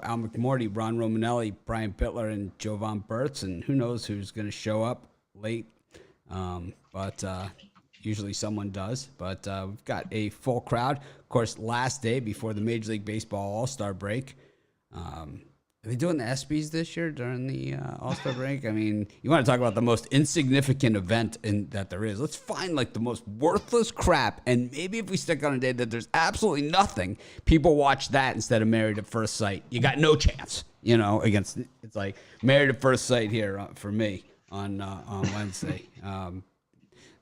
Al McMorty, Ron Romanelli, Brian Bitler, and Jovan Bertz, and who knows who's going to show up late. But usually someone does. But we've got a full crowd. Of course, last day before the Major League Baseball All-Star break. Are they doing the ESPYs this year during the All-Star break? I mean, you want to talk about the most insignificant event that there is. Let's find like the most worthless crap, and maybe if we stick on a day that there's absolutely nothing, people watch that instead of Married at First Sight. You got no chance, against it's like Married at First Sight here for me on Wednesday.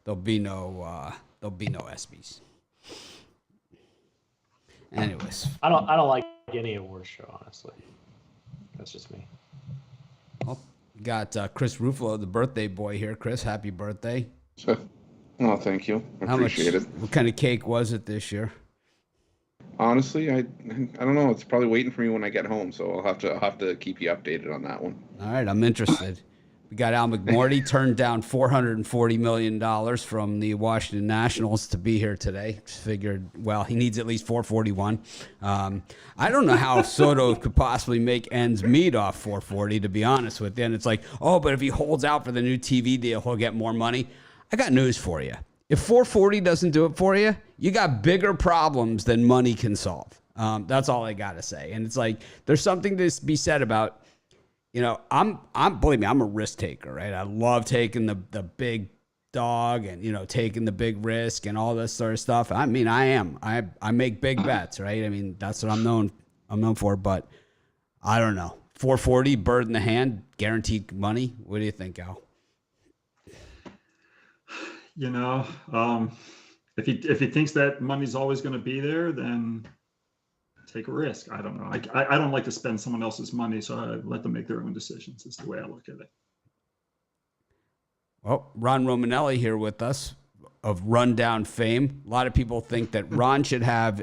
There'll be no ESPYs. Anyways, I don't like any award show, honestly. That's just me. Well, got Chris Ruffalo, the birthday boy here. Chris, happy birthday. Oh, thank you. I appreciate it. What kind of cake was it this year? Honestly, I don't know. It's probably waiting for me when I get home, so I'll have to keep you updated on that one. All right, I'm interested. We got Al McMorty turned down $440 million from the Washington Nationals to be here today. Figured, well, he needs at least 441. I don't know how Soto could possibly make ends meet off 440, to be honest with you. And it's like, oh, but if he holds out for the new TV deal, he'll get more money. I got news for you. If 440 doesn't do it for you, you got bigger problems than money can solve. That's all I got to say. And it's like, there's something to be said about, believe me, I'm a risk taker, right? I love taking the big dog and, taking the big risk and all this sort of stuff. I mean, I make big bets, right? I mean, that's what I'm known for, but I don't know. 440, bird in the hand, guaranteed money. What do you think, Al? If he thinks that money's always going to be there, then take a risk. I don't know. I don't like to spend someone else's money, so I let them make their own decisions. Is the way I look at it. Well, Ron Romanelli here with us of Rundown fame. A lot of people think that Ron should have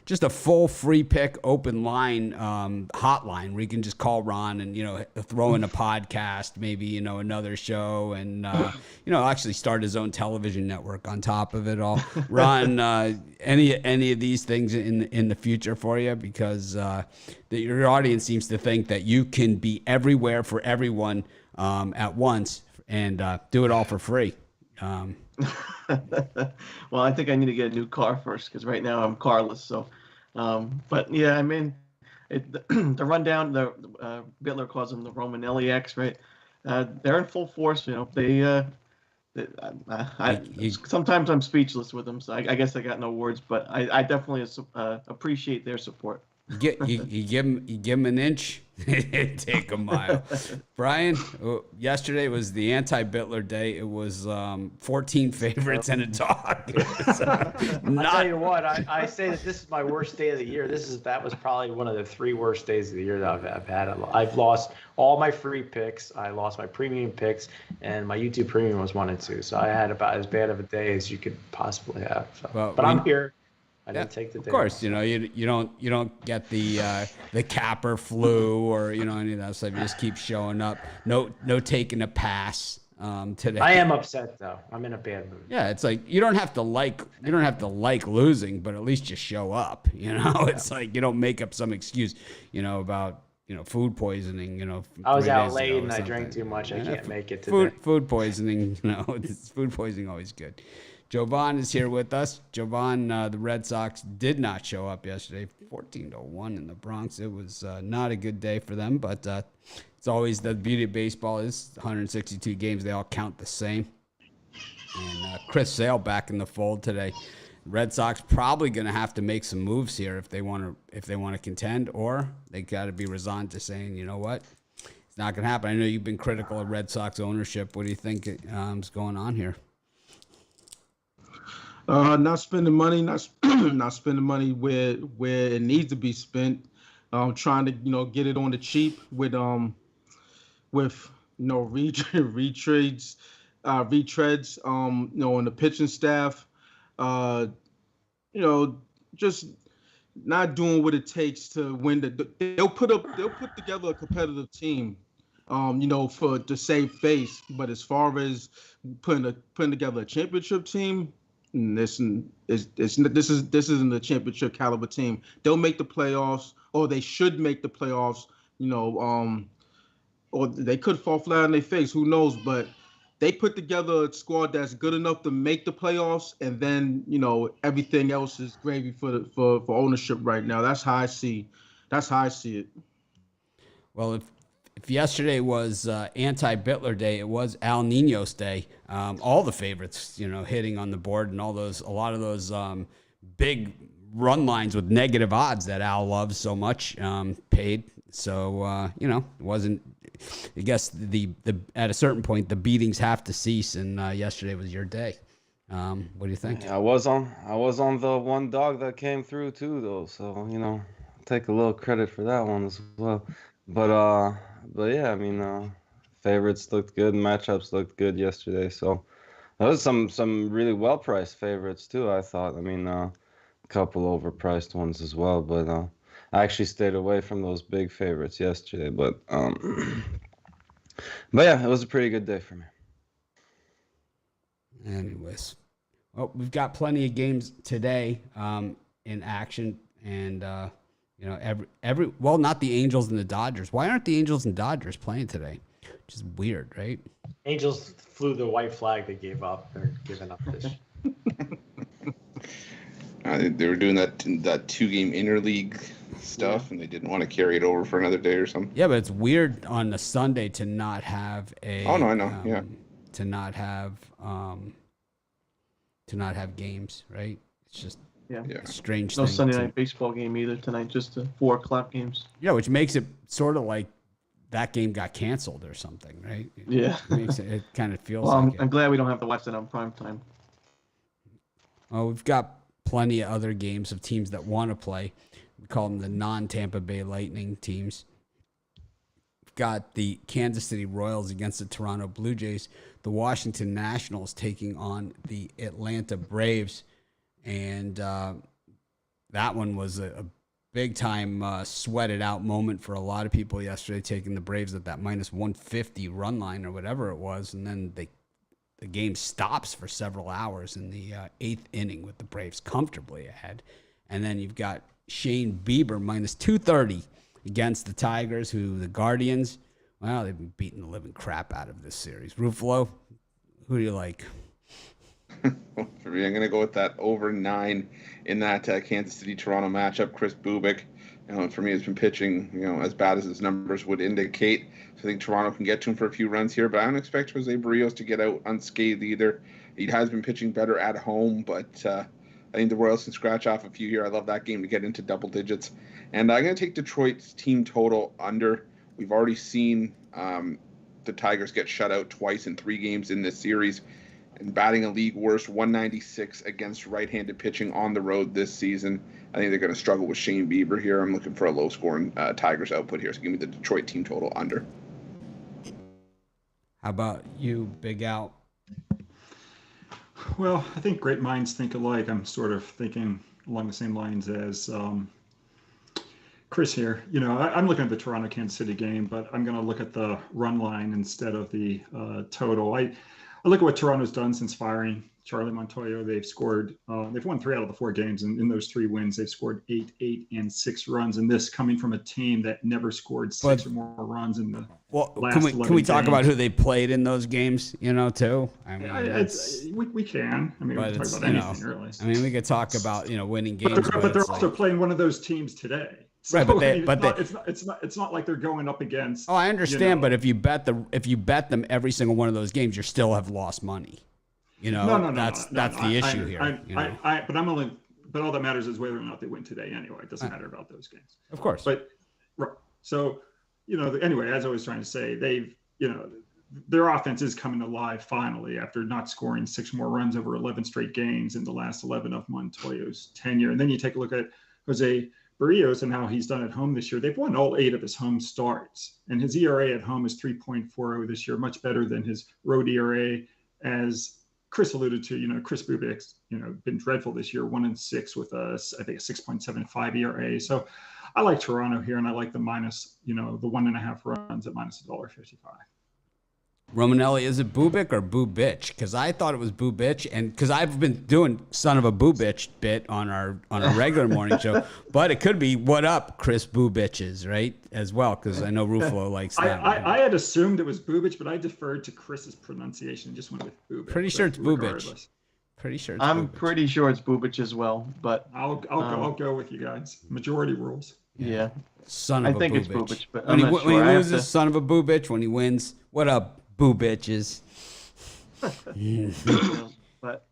just a full free pick open line hotline where you can just call Ron and throw in a podcast, maybe another show, and actually start his own television network on top of it all. Ron, any of these things in the future for you, because your audience seems to think that you can be everywhere for everyone at once and do it all for free. Well, I think I need to get a new car first because right now I'm carless. So, but yeah, I mean, the rundown, the Bitler calls them the Romanelli X, right? They're in full force. Sometimes I'm speechless with them. So I guess I got no words, but I definitely appreciate their support. You give him an inch, take a mile. Brian, yesterday was the anti-Bitler day. It was 14 favorites and a dog. I'll tell you what, I say that this is my worst day of the year. That was probably one of the 3 worst days of the year that I've had. I've lost all my free picks. I lost my premium picks, and my YouTube premium was 1 and 2. So I had about as bad of a day as you could possibly have. So, but I'm here. I didn't take the day. Of course, you don't get the capper flu or any of that stuff. You just keep showing up. No taking a pass today. I am upset though. I'm in a bad mood. Yeah, it's like you don't have to like losing, but at least you show up. It's like you don't make up some excuse. About food poisoning. I was out late and I drank too much. I can't make it today. Food poisoning. Food poisoning always good. Jovan is here with us. Jovan, the Red Sox did not show up yesterday, 14-1 in the Bronx. It was not a good day for them, but it's always the beauty of baseball is 162 games. They all count the same. And Chris Sale back in the fold today. Red Sox probably going to have to make some moves here if they want to contend, or they got to be resigned to saying, you know what, it's not going to happen. I know you've been critical of Red Sox ownership. What do you think is going on here? Not spending money, not spending money where it needs to be spent. Trying to get it on the cheap with retreads, on the pitching staff. Just not doing what it takes to win. They'll put together a competitive team, to save face. But as far as putting together a championship team. This isn't a championship caliber team. They'll make the playoffs or they should make the playoffs. Or they could fall flat on their face. Who knows? But they put together a squad that's good enough to make the playoffs, and then everything else is gravy for ownership right now. That's how I see. That's how I see it. Well, if yesterday was anti-Bittler Day, it was Al Nino's Day. All the favorites, hitting on the board, and a lot of those big run lines with negative odds that Al loves so much paid. So it wasn't. I guess the at a certain point the beatings have to cease, and yesterday was your day. What do you think? Yeah, I was on the one dog that came through too, though. So take a little credit for that one as well. But yeah, I mean, favorites looked good, matchups looked good yesterday. So there was some really well priced favorites too. I thought. I mean, a couple overpriced ones as well, but I actually stayed away from those big favorites yesterday. But yeah, it was a pretty good day for me. Anyways, well, we've got plenty of games today in action, and not the Angels and the Dodgers. Why aren't the Angels and Dodgers playing today? Which is weird, right? Angels flew the white flag. They gave up. They're giving up this. They were doing that 2-game interleague stuff, and they didn't want to carry it over for another day or something. Yeah, but it's weird on a Sunday to not have a. Oh no, I know. Yeah. To not have games, right? It's just a strange No thing. Sunday night baseball game either tonight. Just the 4:00 games. Yeah, which makes it sort of like that game got canceled or something, right? Yeah. It kind of feels Well, like I'm glad we don't have to watch that on prime time. Well, we've got plenty of other games of teams that want to play. We call them the non-Tampa Bay Lightning teams. We've got the Kansas City Royals against the Toronto Blue Jays. The Washington Nationals taking on the Atlanta Braves. And that one was a big-time sweated out moment for a lot of people yesterday, taking the Braves at that minus 150 run line or whatever it was. And then the game stops for several hours in the 8th inning with the Braves comfortably ahead. And then you've got Shane Bieber minus 230 against the Tigers, who the Guardians, well, they've been beating the living crap out of this series. Ruffalo, who do you like? For me, I'm going to go with that over 9 in that Kansas City-Toronto matchup. Chris Bubik, for me, has been pitching, as bad as his numbers would indicate. So I think Toronto can get to him for a few runs here, but I don't expect Jose Barrios to get out unscathed either. He has been pitching better at home, but I think the Royals can scratch off a few here. I love that game to get into double digits. And I'm going to take Detroit's team total under. We've already seen the Tigers get shut out twice in 3 games in this series, and batting a league worst 196 against right-handed pitching on the road this season. I think they're going to struggle with Shane Bieber here. I'm looking for a low-scoring Tigers output here, so give me the Detroit team total under. How about you, Big Al? Well, I think great minds think alike. I'm sort of thinking along the same lines as Chris here. I'm looking at the Toronto-Kansas City game, but I'm going to look at the run line instead of the total. I look at what Toronto's done since firing Charlie Montoyo. They've won 3 out of the 4 games, and in those 3 wins, they've scored 8, and 6 runs. And this coming from a team that never scored 6 or more runs in the last 11 can we talk games. about who they played in those games? Too. I mean, we can. I mean, we can talk about anything really. I mean, we could talk about winning games, but they're also playing one of those teams today. So, right, but it's not like they're going up against. Oh, I understand, but if you bet them every single one of those games, you still have lost money. No, that's the issue here. But all that matters is whether or not they win today. Anyway, it doesn't matter about those games. Of course. But so anyway, as I was trying to say, their offense is coming alive finally after not scoring 6 more runs over 11 straight games in the last 11 of Montoyo's tenure. And then you take a look at Jose Barrios and how he's done at home this year. They've won all 8 of his home starts, and his ERA at home is 3.40 this year, much better than his road ERA. As Chris alluded to, Chris Bubik's, been dreadful this year, 1-6 with I think a 6.75 ERA. So I like Toronto here, and I like the minus, the 1.5 runs at minus $1.55. Romanelli, is it Bubik or Bubich? Because I thought it was Bubich, and because I've been doing son of a Bubich bit on our regular morning show, but it could be what up, Chris Bubiches, right? As well, because I know Ruffalo likes that. I had assumed it was Bubich, but I deferred to Chris's pronunciation and just went with Bubich. Pretty sure it's Bubich. I'm pretty sure it's Bubich as well, but I'll go with you guys. Majority rules. Yeah. Son of a Bubich. I think it's Bubich, but when he loses, son of a Bubich. When he wins, what up, Bubitches? But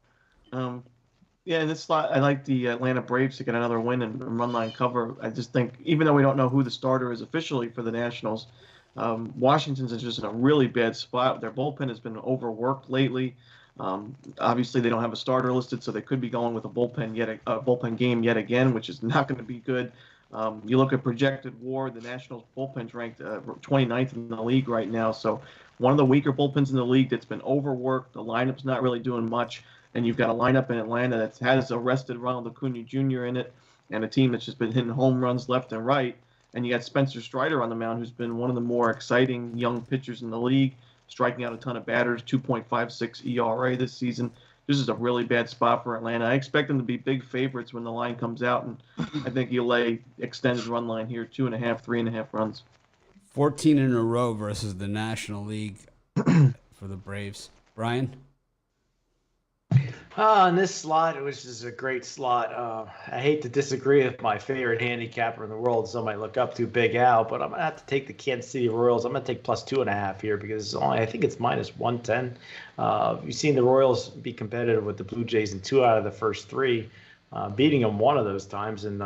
yeah, in this slot, I like the Atlanta Braves to get another win and run line cover. I just think, even though we don't know who the starter is officially for the Nationals, Washington's is just in a really bad spot. Their bullpen has been overworked lately. Obviously, they don't have a starter listed, so they could be going with a bullpen game yet again, which is not going to be good. You look at projected WAR, the Nationals bullpen's ranked 29th in the league right now, so one of the weaker bullpens in the league that's been overworked. The lineup's not really doing much, and you've got a lineup in Atlanta that has arrested Ronald Acuna Jr. in it, and a team that's just been hitting home runs left and right. And you got Spencer Strider on the mound, who's been one of the more exciting young pitchers in the league, striking out a ton of batters, 2.56 ERA this season. This is a really bad spot for Atlanta. I expect them to be big favorites when the line comes out, and I think you'll lay extended run line here, 2.5, 3.5 runs. 14 in a row versus the National League for the Braves. Brian? In this slot, it was just a great slot. I hate to disagree with my favorite handicapper in the world, somebody I look up to, Big Al, but I'm going to have to take the Kansas City Royals. I'm going to take plus 2.5 here because I think it's minus 110. You've seen the Royals be competitive with the Blue Jays in 2 out of the first 3, beating them one of those times. And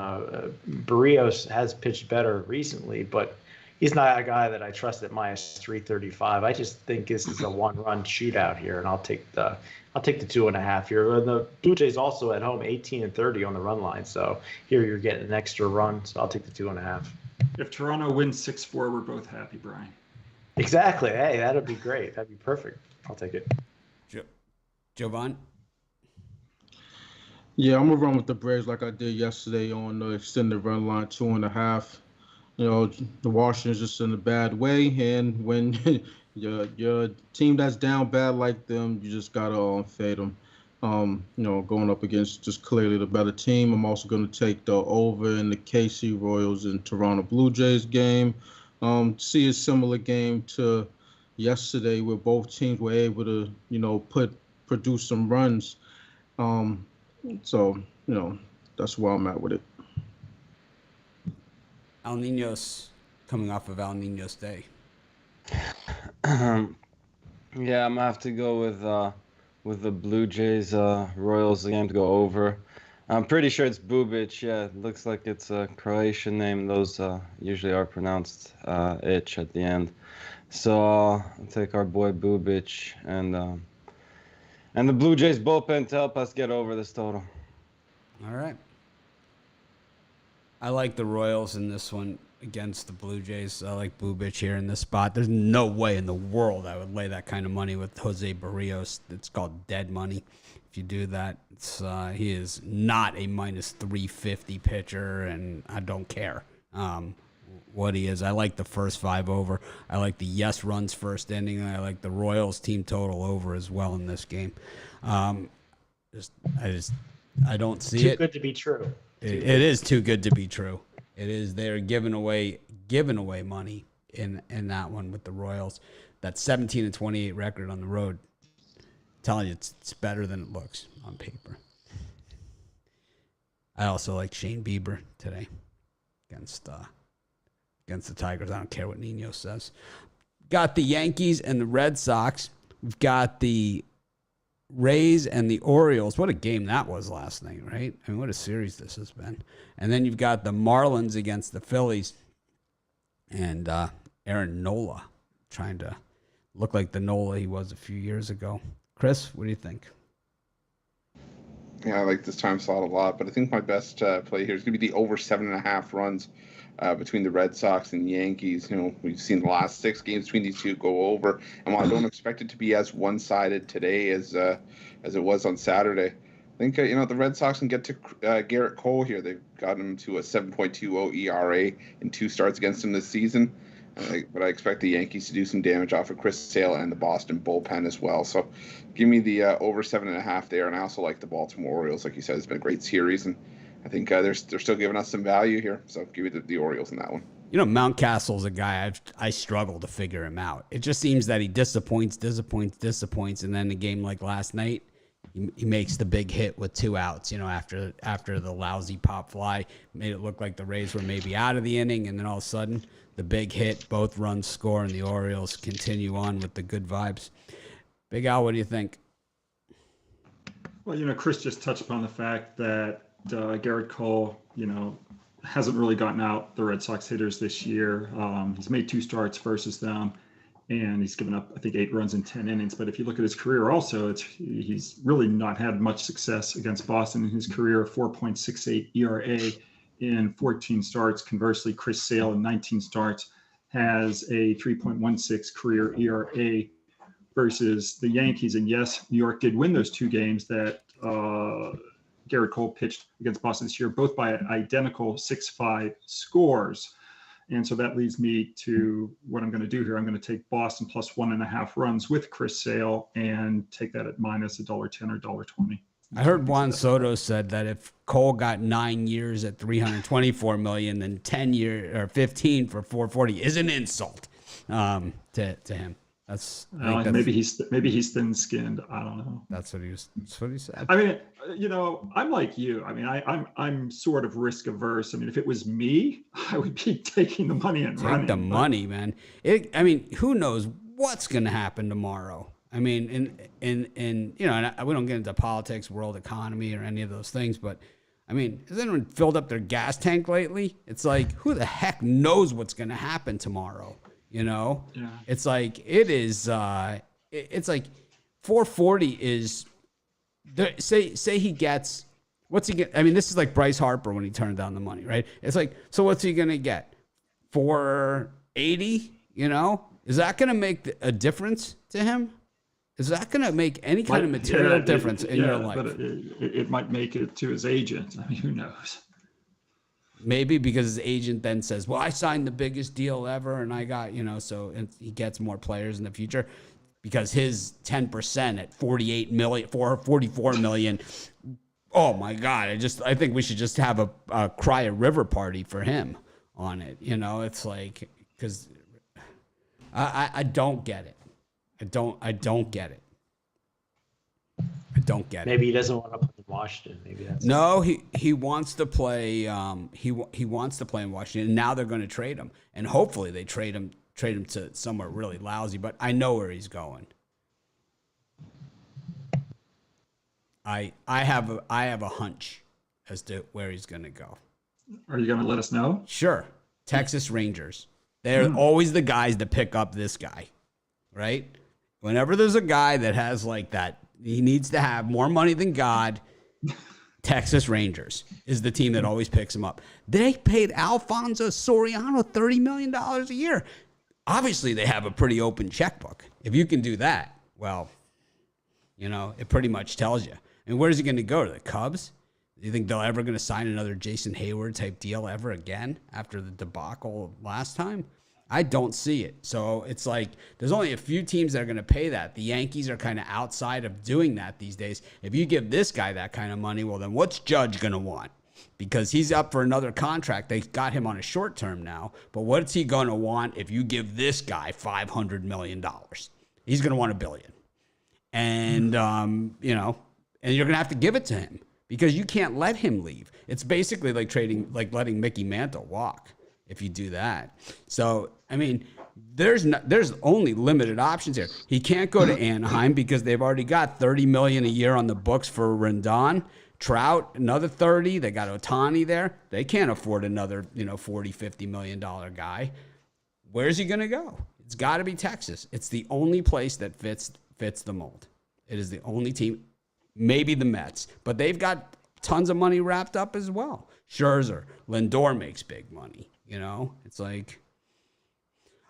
Barrios has pitched better recently, but he's not a guy that I trust at minus 335. I just think this is a one-run shootout here, and I'll take the 2.5 here. And the Blue Jays also at home, 18-30 on the run line. So here you're getting an extra run. So I'll take the 2.5. If Toronto wins 6-4, we're both happy, Brian. Exactly. Hey, that'd be great. That'd be perfect. I'll take it. Jovan? Yeah, I'm gonna run with the Braves like I did yesterday on the extended run line, 2.5. You know, the Washington's just in a bad way, and when your team that's down bad like them, you just gotta fade them. You know, going up against just clearly the better team. I'm also going to take the over in the KC Royals and Toronto Blue Jays game. See a similar game to yesterday where both teams were able to, you know, produce some runs. So, you know, that's where I'm at with it. El Niño's coming off of El Niño's Day. Yeah, I'm gonna have to go with the Blue Jays Royals game to go over. I'm pretty sure it's Bubic. Yeah, it looks like it's a Croatian name. Those usually are pronounced itch at the end. So I'll take our boy Bubic and the Blue Jays bullpen to help us get over this total. All right. I like the Royals in this one against the Blue Jays. I like Bubic here in this spot. There's no way in the world I would lay that kind of money with Jose Barrios. It's called dead money. If you do that, he is not a minus 350 pitcher, and I don't care what he is. I like the first 5 over. I like the yes runs first inning, and I like the Royals team total over as well in this game. I don't see it. Too good to be true. It is too good to be true. It is. They're giving away money in that one with the Royals. That 17-28 record on the road. I'm telling you, it's better than it looks on paper. I also like Shane Bieber today against the Tigers. I don't care what Nino says. Got the Yankees and the Red Sox. We've got the Rays and the Orioles. What a game that was last night, right? I mean, what a series this has been. And then you've got the Marlins against the Phillies. And Aaron Nola trying to look like the Nola he was a few years ago. Chris, what do you think? Yeah, I like this time slot a lot, but I think my best play here is going to be the over 7.5 runs between the Red Sox and the Yankees. You know, we've seen the last 6 games between these two go over, and while I don't expect it to be as one-sided today as it was on Saturday, I think you know, the Red Sox can get to Garrett Cole here. They've gotten him to a 7.20 ERA in 2 starts against him this season. But I expect the Yankees to do some damage off of Chris Sale and the Boston bullpen as well. So give me the over 7.5 there. And I also like the Baltimore Orioles. Like you said, it's been a great series. And I think they're still giving us some value here. So give me the Orioles in that one. You know, Mountcastle's a guy I struggle to figure him out. It just seems that he disappoints, and then a game like last night, he makes the big hit with 2 outs. You know, after the lousy pop fly made it look like the Rays were maybe out of the inning, and then all of a sudden the big hit, both runs score, and the Orioles continue on with the good vibes. Big Al, what do you think? Well, you know, Chris just touched upon the fact that Garrett Cole, you know, hasn't really gotten out the Red Sox hitters this year. He's made 2 starts versus them, and he's given up, I think, 8 runs in 10 innings. But if you look at his career also, he's really not had much success against Boston in his career, 4.68 ERA in 14 starts. Conversely, Chris Sale in 19 starts has a 3.16 career ERA versus the Yankees. And yes, New York did win those 2 games that Garrett Cole pitched against Boston this year, both by identical 6-5 scores. And so that leads me to what I'm going to do here. I'm going to take Boston plus 1.5 runs with Chris Sale and take that at minus $1.10 or $1.20. I heard Juan Soto said that if Cole got 9 years at $324 million, then 10 years or 15 for $440 is an insult to him. Maybe he's thin-skinned. I don't know. That's what he said. I mean, you know, I'm like you. I mean, I'm sort of risk averse. I mean, if it was me, I would be taking the money and running. Take the money, man. I mean, who knows what's going to happen tomorrow? I mean, in you know, and we don't get into politics, world economy, or any of those things, but I mean, has anyone filled up their gas tank lately? It's like, who the heck knows what's going to happen tomorrow? You know, yeah. It's like it's like 440 is. Say he gets, what's he get? I mean, this is like Bryce Harper when he turned down the money, right? It's like, so what's he gonna get? 480? You know, is that gonna make a difference to him? Is that gonna make any kind of material difference in your life? But it might make it to his agent. I mean, who knows? Maybe because his agent then says, well, I signed the biggest deal ever and I got, you know, so he gets more players in the future because his 10% at 48 million, 44 million. Oh my God. I think we should just have a cry a river party for him on it. You know, it's like, cause I don't get it. I don't get it. I don't get it. Maybe he doesn't want to play in Washington. Maybe that's no. He wants to play. He wants to play in Washington. And now they're going to trade him, and hopefully they trade him to somewhere really lousy. But I know where he's going. I have a hunch as to where he's going to go. Are you going to let us know? Sure. Texas Rangers. They're always the guys that pick up this guy, right? Whenever there's a guy that has like that. He needs to have more money than God. Texas Rangers is the team that always picks him up. They paid Alfonso Soriano $30 million a year. Obviously, they have a pretty open checkbook. If you can do that, well, you know, it pretty much tells you. And where's he going to go? To the Cubs? Do you think they're ever going to sign another Jason Hayward type deal ever again after the debacle last time? I don't see it. So it's like there's only a few teams that are going to pay that. The Yankees are kind of outside of doing that these days. If you give this guy that kind of money, well, then what's Judge going to want? Because he's up for another contract. They got him on a short term now. But what's he going to want if you give this guy $500 million? He's going to want $1 billion. And, you know, and you're going to have to give it to him because you can't let him leave. It's basically like letting Mickey Mantle walk. If you do that. So, I mean, there's only limited options here. He can't go to Anaheim because they've already got $30 million a year on the books for Rendon. Trout, another 30. They got Ohtani there. They can't afford another, you know, $40-50 million guy. Where's he going to go? It's got to be Texas. It's the only place that fits the mold. It is the only team, maybe the Mets, but they've got tons of money wrapped up as well. Scherzer, Lindor makes big money. You know, it's like,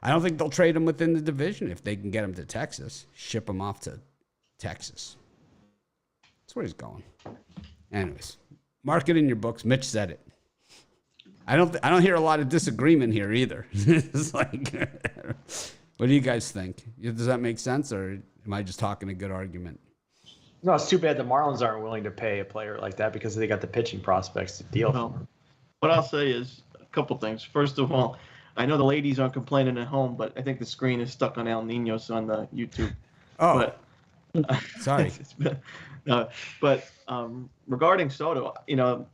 I don't think they'll trade him within the division if they can get him to Texas, ship him off to Texas. That's where he's going. Anyways, mark it in your books. Mitch said it. I don't hear a lot of disagreement here either. It's like, what do you guys think? Does that make sense, or am I just talking a good argument? No, it's too bad the Marlins aren't willing to pay a player like that because they got the pitching prospects to deal for him. What I'll say is a couple things. First of all, I know the ladies aren't complaining at home, but I think the screen is stuck on El Niños on the YouTube. Oh, But, sorry. But regarding Soto,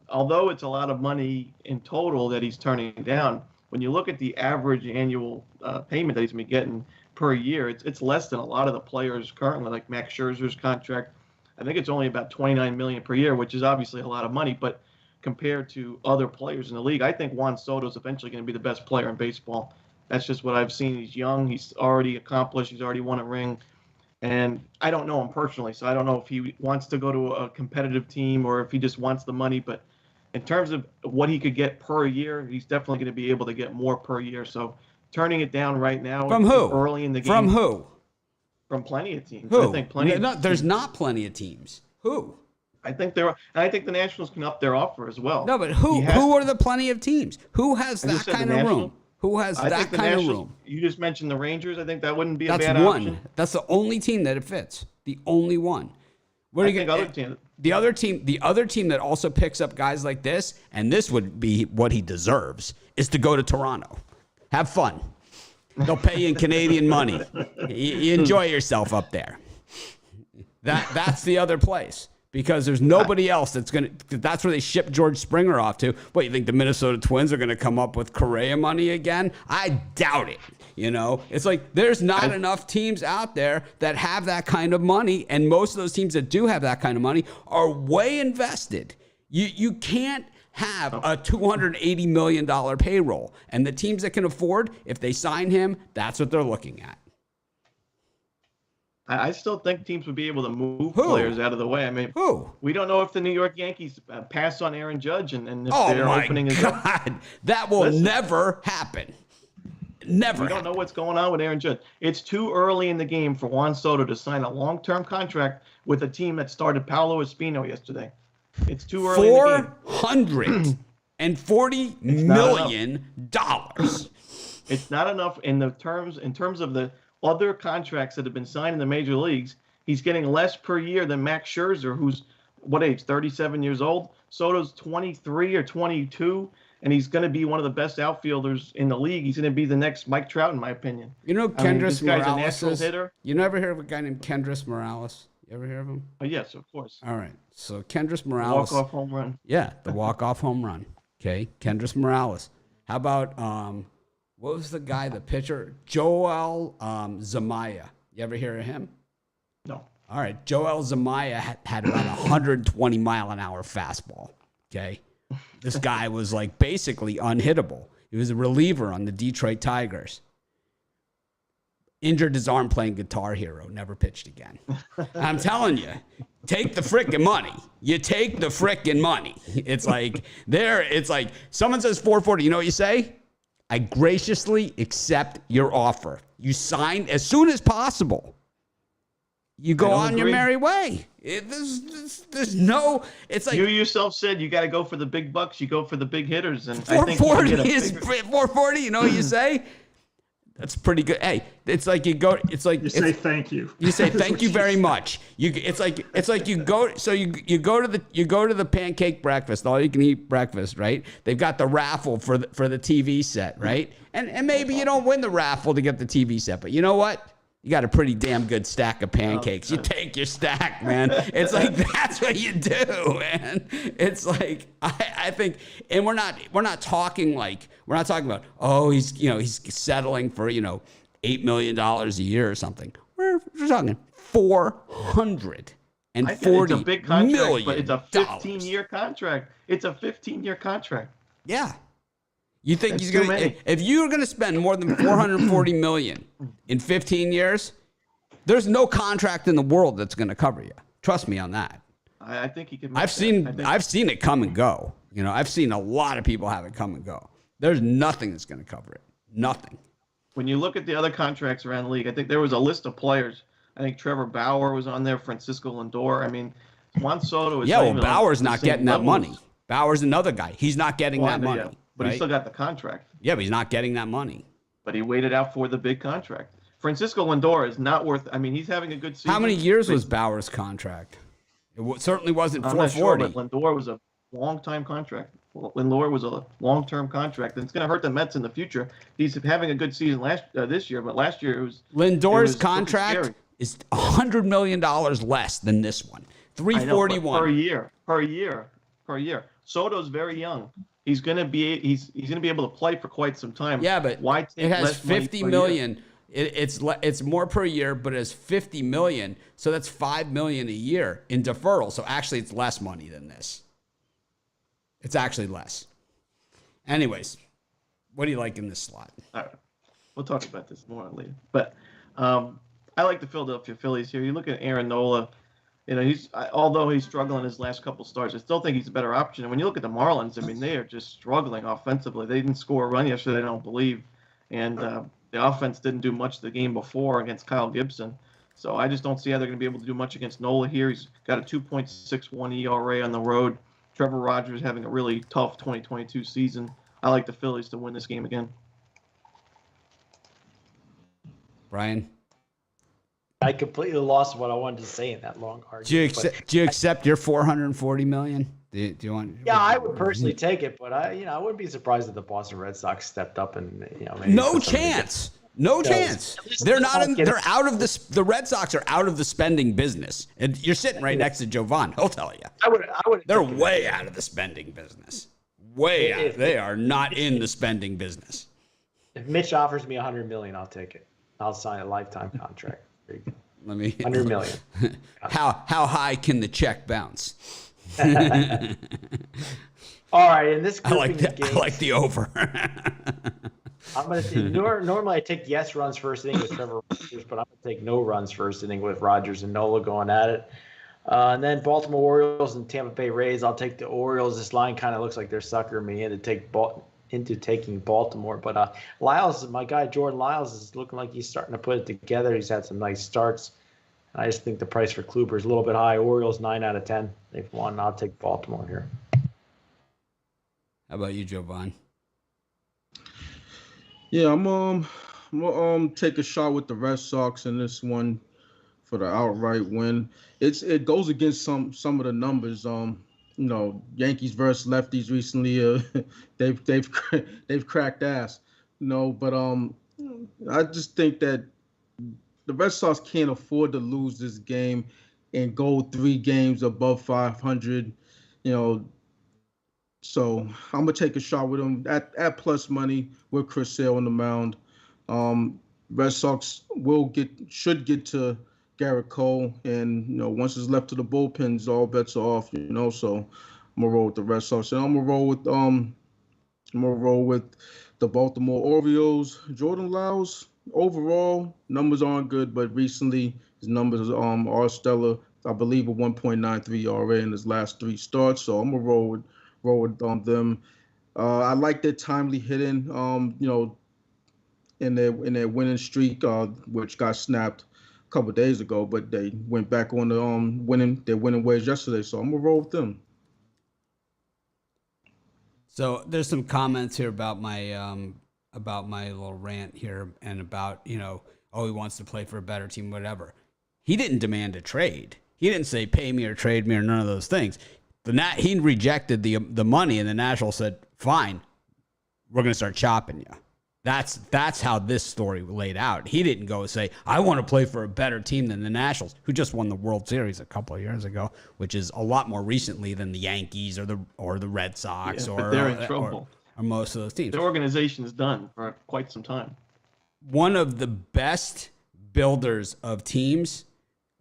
although it's a lot of money in total that he's turning down, when you look at the average annual payment that he's been getting per year, it's less than a lot of the players currently, like Max Scherzer's contract. I think it's only about $29 million per year, which is obviously a lot of money, but compared to other players in the league, I think Juan Soto is eventually going to be the best player in baseball. That's just what I've seen. He's young. He's already accomplished. He's already won a ring. And I don't know him personally, so I don't know if he wants to go to a competitive team or if he just wants the money. But in terms of what he could get per year, he's definitely going to be able to get more per year. So turning it down right now From who? Early in the game. From who? From plenty of teams. Who? I think plenty. There's not plenty of teams. Who? I think I think the Nationals can up their offer as well. No, but who are the plenty of teams? Who has that kind of room? Who has that kind of room? You just mentioned the Rangers. I think that wouldn't be a That's bad one. option. That's the only team that it fits. The only one. What are you gonna? The other team that also picks up guys like this, and this would be what he deserves, is to go to Toronto. Have fun. They'll pay you in Canadian money. You enjoy yourself up there. That's the other place. Because there's nobody else that's where they ship George Springer off to. What, you think the Minnesota Twins are going to come up with Correa money again? I doubt it. It's like there's not enough teams out there that have that kind of money. And most of those teams that do have that kind of money are way invested. You can't have a $280 million payroll. And the teams that can afford, if they sign him, that's what they're looking at. I still think teams would be able to move players out of the way. I mean, we don't know if the New York Yankees pass on Aaron Judge and if their opening is up. That will never happen. Never. We don't know what's going on with Aaron Judge. It's too early in the game for Juan Soto to sign a long-term contract with a team that started Paolo Espino yesterday. It's too early in the game. $440 million. It's not enough in terms of the other contracts that have been signed in the major leagues. He's getting less per year than Max Scherzer, who's what age, 37 years old. Soto's 23 or 22, and he's going to be one of the best outfielders in the league. He's going to be the next Mike Trout, in my opinion. Kendrys this guy's Morales a natural hitter. You never heard of a guy named Kendrys Morales? You ever hear of him? Oh, yes, of course. All right. So Kendrys Morales. Walk-off home run. Yeah, the walk-off home run. Okay, Kendrys Morales. How about what was the guy, the pitcher? Joel Zamaya. You ever hear of him? No. All right. Joel Zamaya had about 120 mile an hour fastball. Okay. This guy was like basically unhittable. He was a reliever on the Detroit Tigers. Injured his arm playing Guitar Hero. Never pitched again. I'm telling you, take the frickin' money. You take the frickin' money. It's like someone says 440. You know what you say? I graciously accept your offer. You sign as soon as possible. You go on your merry way. There's no. It's like you yourself said. You got to go for the big bucks. You go for the big hitters, and 440 is 440. You know what you say? That's pretty good. Hey, it's like you go. It's like you say thank you. You say thank you very much. It's like you go. So you go to the pancake breakfast, all you can eat breakfast, right? They've got the raffle for the TV set, right? And maybe you don't win the raffle to get the TV set, but you know what? You got a pretty damn good stack of pancakes. You take your stack, man. It's like that's what you do, man. It's like I think, and we're not talking about he's settling for $8 million a year or something. We're talking $440 it's a big contract, million but it's a 15-year contract. It's a 15-year contract. Yeah. You think That's he's going to, if you're going to spend more than $440 million in 15 years, there's no contract in the world that's going to cover you. Trust me on that. I think he can. I've seen it come and go. I've seen a lot of people have it come and go. There's nothing that's going to cover it. Nothing. When you look at the other contracts around the league, I think there was a list of players. I think Trevor Bauer was on there, Francisco Lindor. I mean, Juan Soto is Bauer's not getting that money. Bauer's another guy. He's not getting that money. but Right. he still got the contract. Yeah, but he's not getting that money. But he waited out for the big contract. Francisco Lindor is not worth. I mean, he's having a good season. How many years was Bauer's contract? It certainly wasn't I'm not sure, 440. but Lindor was a long-time contract. Lindor was a long-term contract, and it's going to hurt the Mets in the future. He's having a good season this year, but last year it was Lindor's it was contract scary. is $100 million less than this one. I know, but 341 per year. Soto's very young. He's going to be able to play for quite some time. Yeah, but why take it has less money 50 per million. year? It's more per year, but it's 50 million. So that's 5 million a year in deferral. So actually, it's less money than this. It's actually less. Anyways, what do you like in this slot? All right. We'll talk about this more later. But I like the Philadelphia Phillies here. You look at Aaron Nola. You know, although he's struggling his last couple starts, I still think he's a better option. And when you look at the Marlins, I mean, they are just struggling offensively. They didn't score a run yesterday, I don't believe. And the offense didn't do much the game before against Kyle Gibson. So I just don't see how they're going to be able to do much against Nola here. He's got a 2.61 ERA on the road. Trevor Rogers having a really tough 2022 season. I like the Phillies to win this game again. Brian? I completely lost what I wanted to say in that long argument. Do you accept your 440 million? Do you want? Yeah, I would personally take it, but I wouldn't be surprised if the Boston Red Sox stepped up and maybe No put something chance. No chance. least They're they not. don't get They're it. out of this. The Red Sox are out of the spending business, and you're sitting right next to Jovan. He'll tell you. I would. They're way out of the spending business. Way out. If- They are not in the spending business. If Mitch offers me $100 million, I'll take it. I'll sign a lifetime contract. There you go. Let me. $100 million. How high can the check bounce? All right, in this I grouping like of the, I games, like the over. I'm gonna take, normally I take yes runs first inning with Trevor Rogers, but I'm gonna take no runs first inning with Rogers and Nola going at it. And then Baltimore Orioles and Tampa Bay Rays. I'll take the Orioles. This line kind of looks like they're suckering me into taking Baltimore. But Lyles, my guy Jordan Lyles, is looking like he's starting to put it together. He's had some nice starts. I just think the price for Kluber is a little bit high. Orioles 9 out of 10. They've won. I'll take Baltimore here. How about you, Jovan? Yeah, I'm gonna take a shot with the Red Sox in this one for the outright win. It goes against some of the numbers. Yankees versus lefties recently. They've cracked ass. But I just think that the Red Sox can't afford to lose this game and go 3 games above 500. So I'm gonna take a shot with them at plus money with Chris Sale on the mound. Red Sox should get to Garrett Cole, and once it's left to the bullpens, all bets are off. So I'm gonna roll with the Red Sox, and I'm gonna roll with the Baltimore Orioles. Jordan Lyles, overall numbers aren't good, but recently his numbers are stellar. I believe a 1.93 ERA in his last 3 starts. So I'm gonna roll with them. I like their timely hitting, in their winning streak, which got snapped a couple of days ago, but they went back on the winning ways yesterday. So I'm gonna roll with them. So there's some comments here about my little rant here, and about he wants to play for a better team, whatever. He didn't demand a trade. He didn't say pay me or trade me or none of those things. He rejected the money, and the Nationals said, "Fine, we're going to start chopping you." That's how this story laid out. He didn't go and say, "I want to play for a better team than the Nationals," who just won the World Series a couple of years ago, which is a lot more recently than the Yankees or the Red Sox But they're in trouble. or most of those teams. Their organization is done for quite some time. One of the best builders of teams,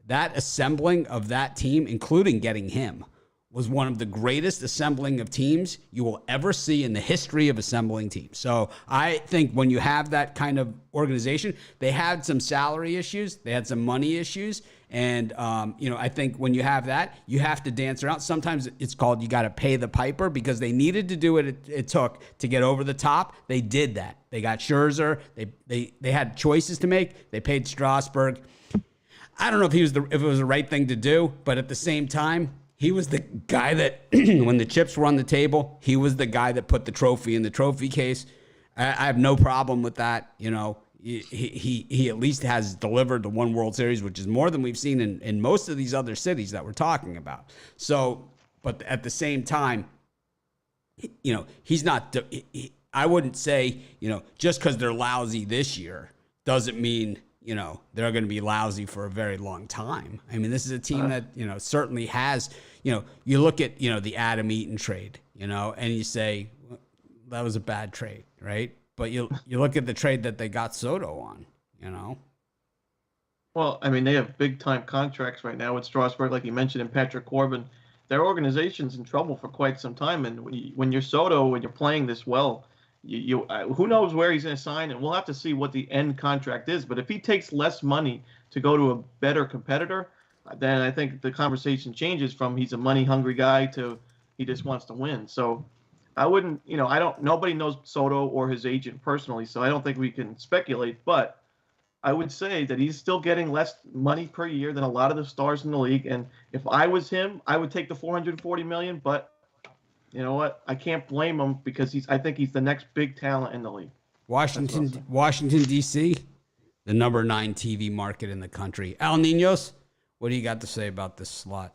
that assembling of that team, including getting him, was one of the greatest assembling of teams you will ever see in the history of assembling teams. So I think when you have that kind of organization, they had some salary issues, they had some money issues, and I think when you have that, you have to dance around. Sometimes it's called you got to pay the piper, because they needed to do what it took to get over the top. They did that. They got Scherzer. They had choices to make. They paid Strasburg. I don't know if it was the right thing to do, but at the same time, he was the guy that, when the chips were on the table, he was the guy that put the trophy in the trophy case. I have no problem with that. You know, he at least has delivered the one World Series, which is more than we've seen in most of these other cities that we're talking about. So, but at the same time, you know, he's not, I wouldn't say, you know, just because they're lousy this year doesn't mean, you know, they're going to be lousy for a very long time. I mean, this is a team that, you know, certainly has, you know, you look at, you know, the Adam Eaton trade, you know, and you say, well, that was a bad trade, right? But you look at the trade that they got Soto on, you know. Well, I mean, they have big time contracts right now with Strasburg, like you mentioned, and Patrick Corbin. Their organization's in trouble for quite some time, and when you're Soto, when you're playing this well, who knows where he's going to sign, and we'll have to see what the end contract is. But if he takes less money to go to a better competitor, then I think the conversation changes from he's a money hungry guy to he just wants to win. So I wouldn't, you know, nobody knows Soto or his agent personally, so I don't think we can speculate. But I would say that he's still getting less money per year than a lot of the stars in the league. And if I was him, I would take the $440 million. But you know what? I can't blame him because I think he's the next big talent in the league. Washington, D.C., the number 9 TV market in the country. Al Niños, what do you got to say about this slot?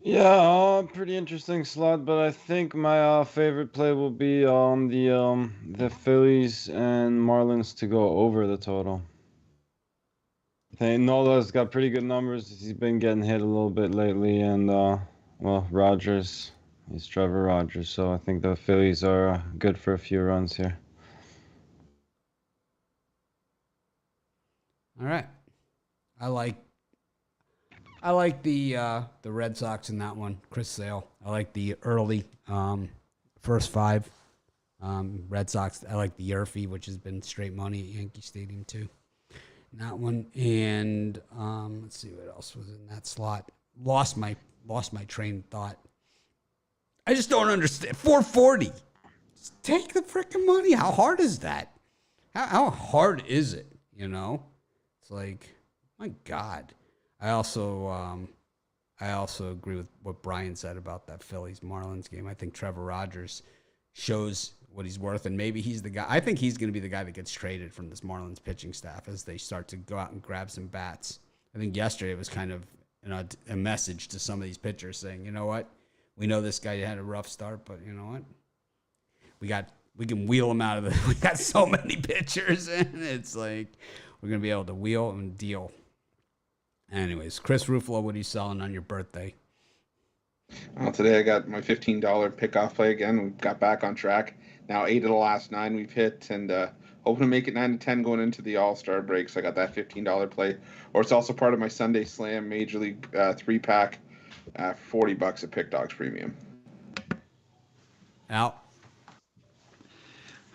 Yeah, pretty interesting slot, but I think my favorite play will be on the Phillies and Marlins to go over the total. I think Nola's got pretty good numbers. He's been getting hit a little bit lately, and well, Rogers, he's Trevor Rogers, so I think the Phillies are good for a few runs here. All right, I like the Red Sox in that one. Chris Sale. I like the early first 5 Red Sox. I like the Yerfie, which has been straight money at Yankee Stadium too. In that one, and let's see what else was in that slot. Lost my train of thought. I just don't understand. 440. Just take the freaking money. How hard is that? How hard is it? You know, it's like, my God. I also agree with what Brian said about that Phillies Marlins game. I think Trevor Rogers shows what he's worth, and maybe he's the guy. I think he's going to be the guy that gets traded from this Marlins pitching staff as they start to go out and grab some bats. I think yesterday it was kind of, you know, a message to some of these pitchers saying, you know what, we know this guy had a rough start, but you know what, we can wheel him out of the. We got so many pitchers, and it's like we're going to be able to wheel and deal. Anyways, Chris Ruffalo, what are you selling on your birthday? Today I got my $15 pickoff play again. We got back on track. Now 8 of the last 9 we've hit, and hoping to make it 9 to 10 going into the All-Star break. So I got that $15 play. Or it's also part of my Sunday Slam Major League 3-pack, $40 at Pick Dogs Premium. Al?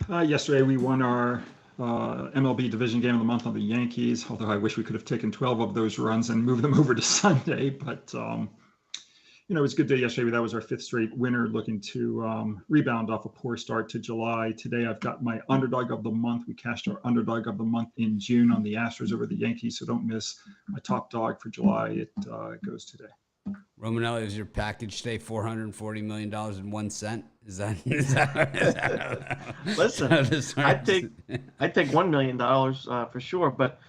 Yesterday we won our MLB division game of the month on the Yankees, although I wish we could have taken 12 of those runs and moved them over to Sunday. But, you know, it was a good day yesterday. That was our 5th straight winner, looking to rebound off a poor start to July. Today I've got my underdog of the month. We cashed our underdog of the month in June on the Astros over the Yankees, so don't miss my top dog for July. It goes today. Romanelli, is your package today $440 million and 1 cent? Is that Listen, I'd take $1 million for sure. But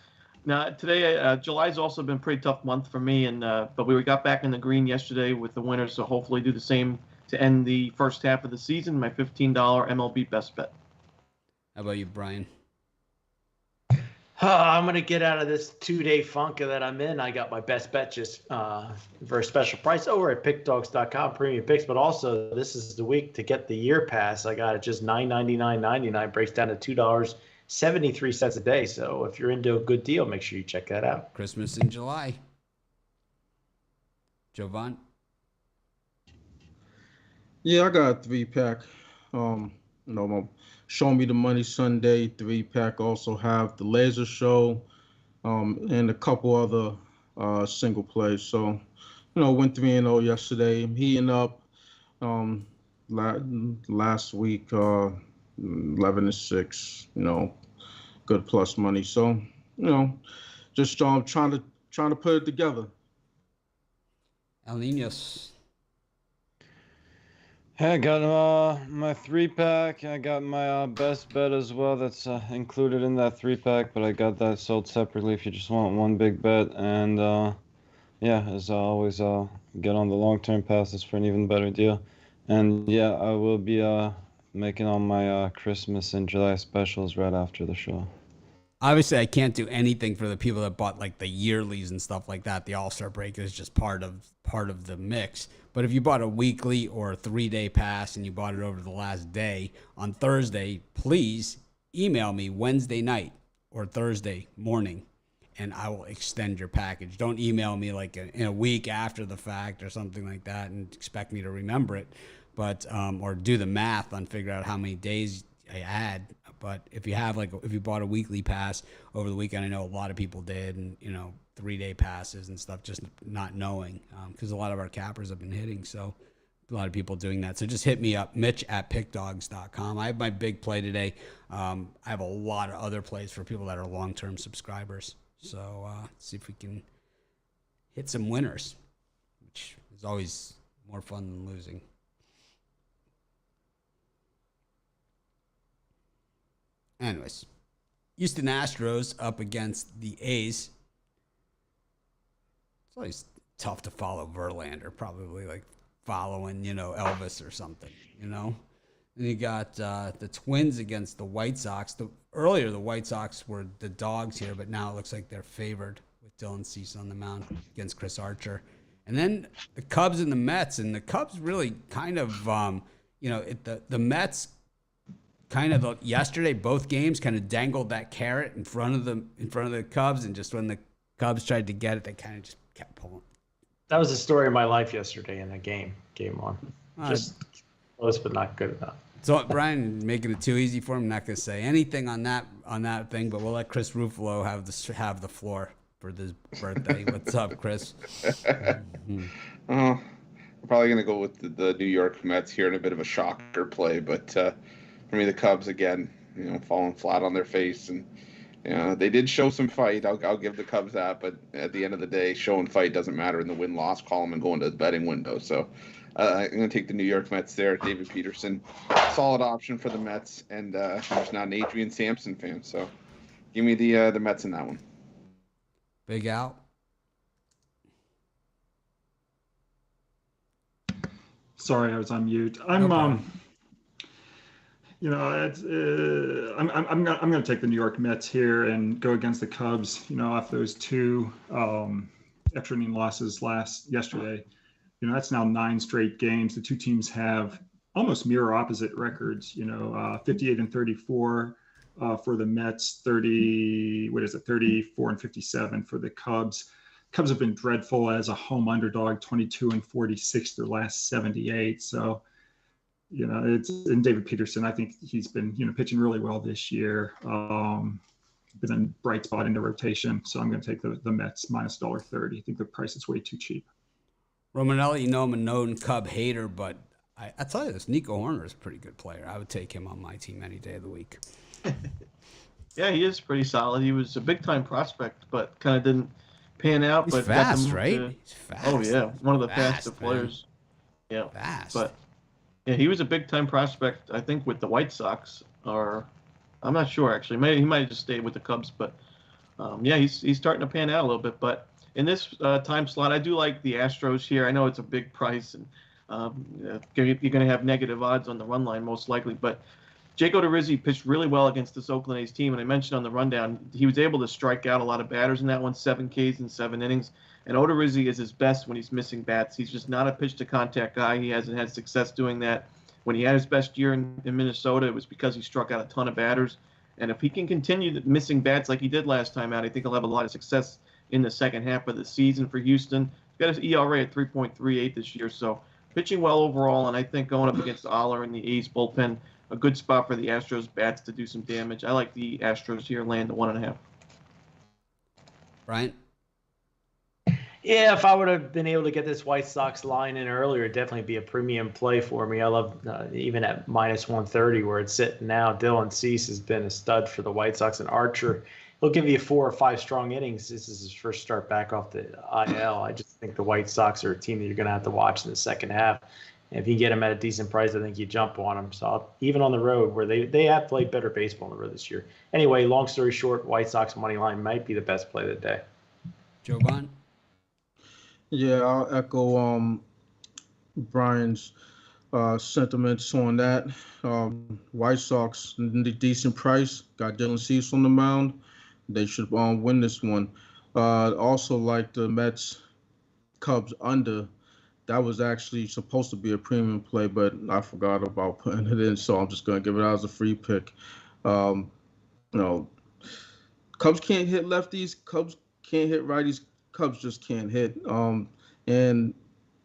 now today, July's also been a pretty tough month for me, and but we got back in the green yesterday with the winners, so hopefully do the same to end the first half of the season. My $15 MLB best bet. How about you, Brian? I'm going to get out of this 2-day funk that I'm in. I got my best bet just for a special price over at pickdogs.com, premium picks. But also, this is the week to get the year pass. I got it just $9.99.99, breaks down to $2.73 a day. So if you're into a good deal, make sure you check that out. Christmas in July. Jovan? Yeah, I got a 3-pack. Show Me the Money Sunday 3-pack. Also have the Laser Show, and a couple other single plays. So, you know, went 3-0 yesterday. I'm heating up. Last week, 11-6. You know, good plus money. So, you know, just trying to put it together. El Niños. Hey, I got my 3-pack. I got my best bet as well. That's included in that 3-pack, but I got that sold separately if you just want one big bet. And yeah, as always, get on the long-term passes for an even better deal. And yeah, I will be making all my Christmas and July specials right after the show. Obviously, I can't do anything for the people that bought like the yearlies and stuff like that. The All-Star break is just part of the mix. But if you bought a weekly or a 3-day pass and you bought it over the last day on Thursday, please email me Wednesday night or Thursday morning, and I will extend your package. Don't email me like in a week after the fact or something like that and expect me to remember it, but or do the math on figure out how many days I had. But if you have if you bought a weekly pass over the weekend, I know a lot of people did, and 3-day passes and stuff, just not knowing, because a lot of our cappers have been hitting. So a lot of people doing that. So just hit me up, Mitch@pickdogs.com. I have my big play today. I have a lot of other plays for people that are long-term subscribers. So see if we can hit some winners, which is always more fun than losing. Anyways, Houston Astros up against the A's. It's always tough to follow Verlander, probably like following, Elvis or something, And you got the Twins against the White Sox. Earlier, the White Sox were the dogs here, but now it looks like they're favored with Dylan Cease on the mound against Chris Archer. And then the Cubs and the Mets, and the Cubs really kind of, the Mets kind of yesterday, both games kind of dangled that carrot in front of the Cubs, and just when the Cubs tried to get it, they kind of just kept pulling. That was the story of my life yesterday in the game one. Just close, but not good enough. So Brian making it too easy for him. Not going to say anything on that thing, but we'll let Chris Ruffalo have the floor for this birthday. What's up, Chris? I'm probably going to go with the New York Mets here in a bit of a shocker play, but for me, the Cubs again, falling flat on their face, and they did show some fight. I'll give the Cubs that, but at the end of the day, showing fight doesn't matter in the win-loss column and going to the betting window. So I'm going to take the New York Mets there. David Peterson, solid option for the Mets, and I'm just not an Adrian Sampson fan, so give me the Mets in that one. Big out. Sorry, I was on mute. I'm going to take the New York Mets here and go against the Cubs. Off those two extra inning losses yesterday. That's now 9 straight games. The two teams have almost mirror opposite records. 58 and 34 for the Mets, 34 and 57 for the Cubs. Cubs have been dreadful as a home underdog, 22 and 46 their last 78. So. And David Peterson, I think he's been, pitching really well this year. Been a bright spot in the rotation. So I'm going to take the Mets minus $1.30. I think the price is way too cheap. Romanelli, I'm a known Cub hater, but I tell you this, Nico Horner is a pretty good player. I would take him on my team any day of the week. Yeah, he is pretty solid. He was a big-time prospect, but kind of didn't pan out. He's but fast, right? He's fast. Oh, yeah. One of the fastest players. Yeah. Fast. But yeah, he was a big-time prospect, I think, with the White Sox, or I'm not sure, actually. He might have just stayed with the Cubs, but yeah, he's starting to pan out a little bit. But in this time slot, I do like the Astros here. I know it's a big price, and you're going to have negative odds on the run line, most likely. But Jake Odorizzi pitched really well against this Oakland A's team, and I mentioned on the rundown, he was able to strike out a lot of batters in that one, 7 Ks in 7 innings. And Odorizzi is his best when he's missing bats. He's just not a pitch-to-contact guy. He hasn't had success doing that. When he had his best year in Minnesota, it was because he struck out a ton of batters. And if he can continue missing bats like he did last time out, I think he'll have a lot of success in the second half of the season for Houston. He's got his ERA at 3.38 this year, so pitching well overall. And I think going up against Aller and the A's bullpen, a good spot for the Astros bats to do some damage. I like the Astros here, land the 1.5. Brian? Yeah, if I would have been able to get this White Sox line in earlier, it'd definitely be a premium play for me. I love even at minus 130 where it's sitting now. Dylan Cease has been a stud for the White Sox, and Archer, he'll give you 4 or 5 strong innings. This is his first start back off the IL. I just think the White Sox are a team that you're going to have to watch in the second half. And if you get them at a decent price, I think you jump on them. So even on the road, where they have played better baseball on the road this year. Anyway, long story short, White Sox money line might be the best play of the day. Joe Bond? Yeah, I'll echo Brian's sentiments on that. White Sox, decent price, got Dylan Cease on the mound. They should win this one. Also, like the Mets Cubs under, that was actually supposed to be a premium play, but I forgot about putting it in, so I'm just going to give it out as a free pick. You know, Cubs can't hit lefties. Cubs can't hit righties. Cubs just can't hit. And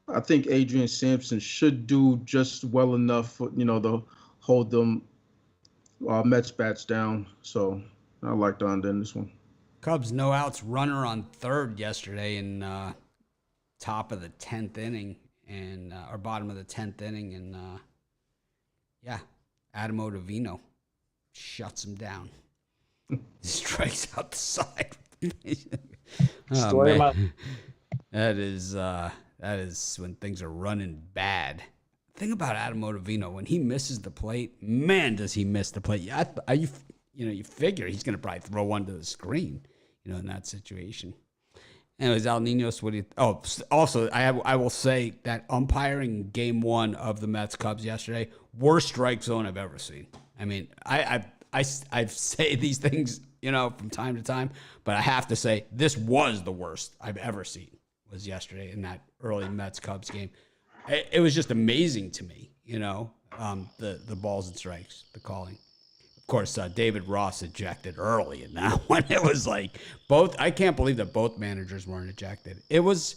I think Adrian Sampson should do just well enough, to hold them Mets bats down. So I like the under in this one. Cubs no outs runner on third yesterday in top of the 10th inning or bottom of the 10th inning, and Adam Ottavino shuts him down. Strikes out the side. Story of my That is when things are running bad. Thing about Adam Ottavino, when he misses the plate, man, does he miss the plate. You figure he's going to probably throw one to the screen, in that situation. Anyways, Al Ninos, what do you? Oh, also, I will say that umpiring game 1 of the Mets Cubs yesterday, worst strike zone I've ever seen. I mean, I say these things, from time to time, but I have to say this was the worst I've ever seen. Was yesterday in that early Mets Cubs game. It was just amazing to me, the balls and strikes, the calling. Of course, David Ross ejected early in that one. It was like I can't believe that both managers weren't ejected. It was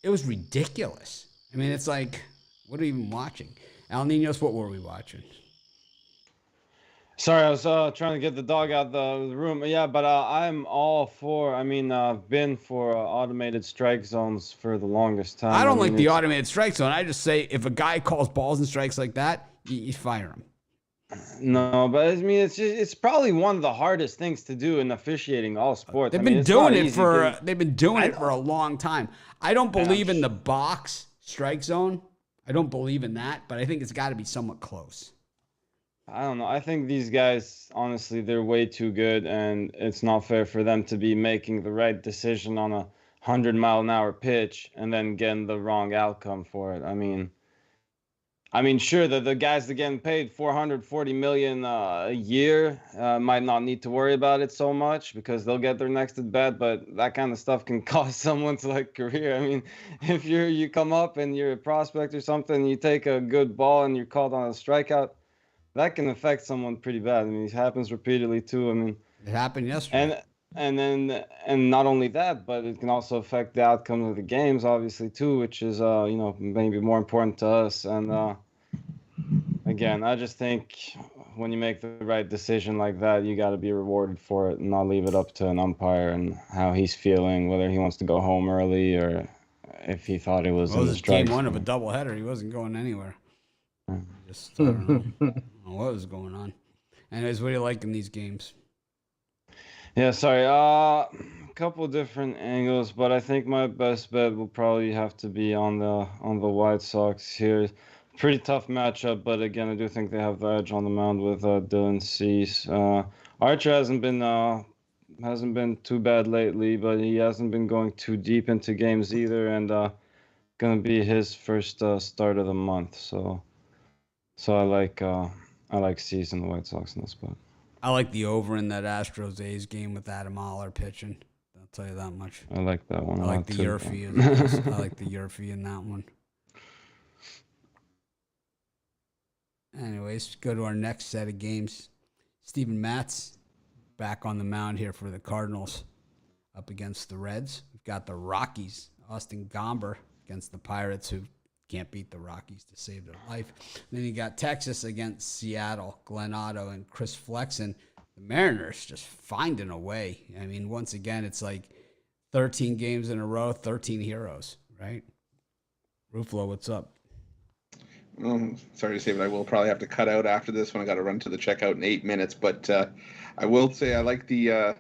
ridiculous. I mean, it's like, what are we even watching? Al Ninos, what were we watching? Sorry, I was trying to get the dog out the room. Yeah, but I'm all for. I've been for automated strike zones for the longest time. I don't like the automated strike zone. I just say if a guy calls balls and strikes like that, you fire him. No, but it's probably one of the hardest things to do in officiating all sports. They've been doing it for a long time. I don't believe in the box strike zone. I don't believe in that, but I think it's got to be somewhat close. I don't know. I think these guys, honestly, they're way too good, and it's not fair for them to be making the right decision on a 100-mile-an-hour pitch and then getting the wrong outcome for it. I mean, sure, the guys that are getting paid $440 million a year might not need to worry about it so much because they'll get their next at bat, but that kind of stuff can cost someone's career. I mean, if you come up and you're a prospect or something, you take a good ball and you're called on a strikeout, that can affect someone pretty bad. I mean, it happens repeatedly too. I mean, it happened yesterday. And not only that, but it can also affect the outcome of the games, obviously too, which is maybe more important to us. And again, I just think when you make the right decision like that, you got to be rewarded for it and not leave it up to an umpire and how he's feeling, whether he wants to go home early or if he thought it was in the strike. Game 1 of a doubleheader. He wasn't going anywhere. Just I don't know what was going on. Anyways, what do you like in these games? Yeah, sorry. A couple different angles, but I think my best bet will probably have to be on the White Sox here. Pretty tough matchup, but again, I do think they have the edge on the mound with Dylan Cease. Archer hasn't been too bad lately, but he hasn't been going too deep into games either, and gonna be his first start of the month. So I like Cease and the White Sox in this spot. I like the over in that Astros-A's game with Adam Oller pitching. I'll tell you that much. I like that one. I like the Yerfie. I like the Yerfie in that one. Anyways, go to our next set of games. Steven Matz back on the mound here for the Cardinals up against the Reds. We've got the Rockies, Austin Gomber against the Pirates, who can't beat the Rockies to save their life. Then you got Texas against Seattle, Glenn Otto and Chris Flexen. The Mariners just finding a way. I mean, once again, it's like 13 games in a row, 13 heroes, right? Ruflo, what's up? Sorry to say, but I will probably have to cut out after this one. I got to run to the checkout in 8 minutes. But I will say I like the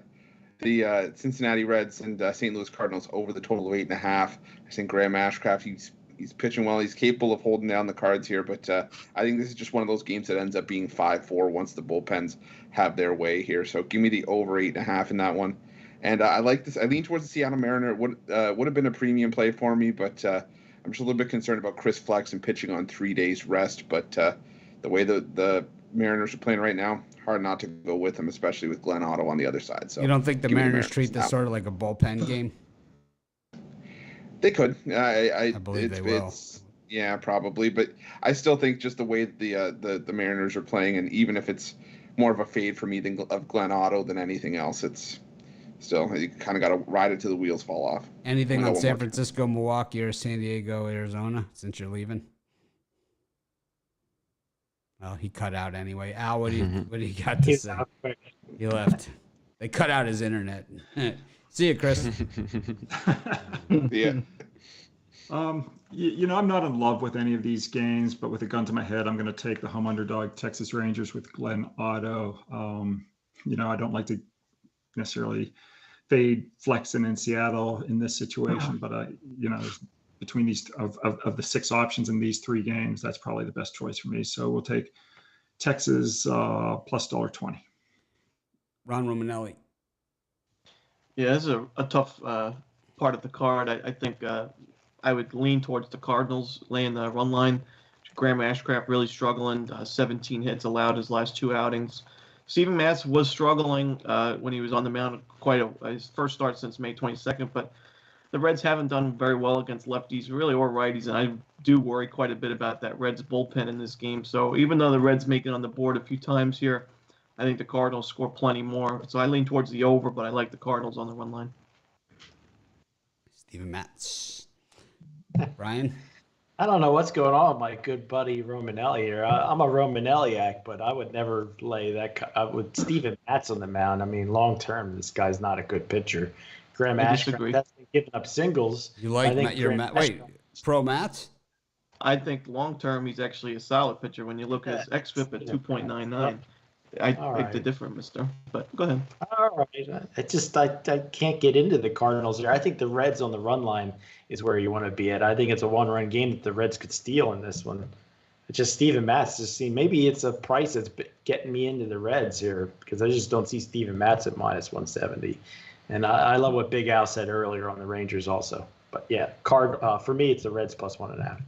Cincinnati Reds and St. Louis Cardinals over the total of 8.5. I think Graham Ashcraft, he's pitching well. He's capable of holding down the Cards here, but I think this is just one of those games that ends up being 5-4 once the bullpens have their way here. So give me the over 8.5 in that one. And I like this. I lean towards the Seattle Mariner. It would have been a premium play for me, but I'm just a little bit concerned about Chris Flexen pitching on 3 days rest. But the way the Mariners are playing right now, hard not to go with them, especially with Glenn Otto on the other side. So you don't think the Mariners treat this sort of like a bullpen game? They could. I believe they will. Yeah, probably. But I still think just the way the Mariners are playing, and even if it's more of a fade for me of Glenn Otto than anything else, it's still, you kind of got to ride it till the wheels fall off. Anything on San Francisco, Milwaukee, or San Diego, Arizona, since you're leaving? Well, he cut out anyway. Al, what do you got to say? He left. They cut out his internet. See you, Chris. Yeah. I'm not in love with any of these games, but with a gun to my head, I'm going to take the home underdog Texas Rangers with Glenn Otto. I don't like to necessarily fade Flexen in Seattle in this situation, but between these of the 6 options in these 3 games, that's probably the best choice for me. So we'll take Texas plus $1.20. Ron Romanelli. Yeah, this is a tough part of the card. I think I would lean towards the Cardinals laying the run line. Graham Ashcraft really struggling. 17 hits allowed his last 2 outings. Steven Matz was struggling when he was on the mound his first start since May 22nd, but the Reds haven't done very well against lefties, really, or righties, and I do worry quite a bit about that Reds bullpen in this game. So even though the Reds make it on the board a few times here, I think the Cardinals score plenty more. So I lean towards the over, but I like the Cardinals on the run line. Steven Matz. Brian? I don't know what's going on with my good buddy Romanelli here. I'm a Romanelliac, but I would never lay that with Steven Matz on the mound. I mean, long term, this guy's not a good pitcher. Graham Ashcraft, that's been giving up singles. You like wait, pro Matz? I think long term he's actually a solid pitcher. When you look at his xFIP at 2.99, I think the different, mister. But go ahead. All right. I can't get into the Cardinals here. I think the Reds on the run line is where you want to be at. I think it's a 1-run game that the Reds could steal in this one. It's just Steven Matz. Maybe it's a price that's getting me into the Reds here because I just don't see Steven Matz at minus 170. And I love what Big Al said earlier on the Rangers also. But yeah, for me, it's the Reds plus 1.5.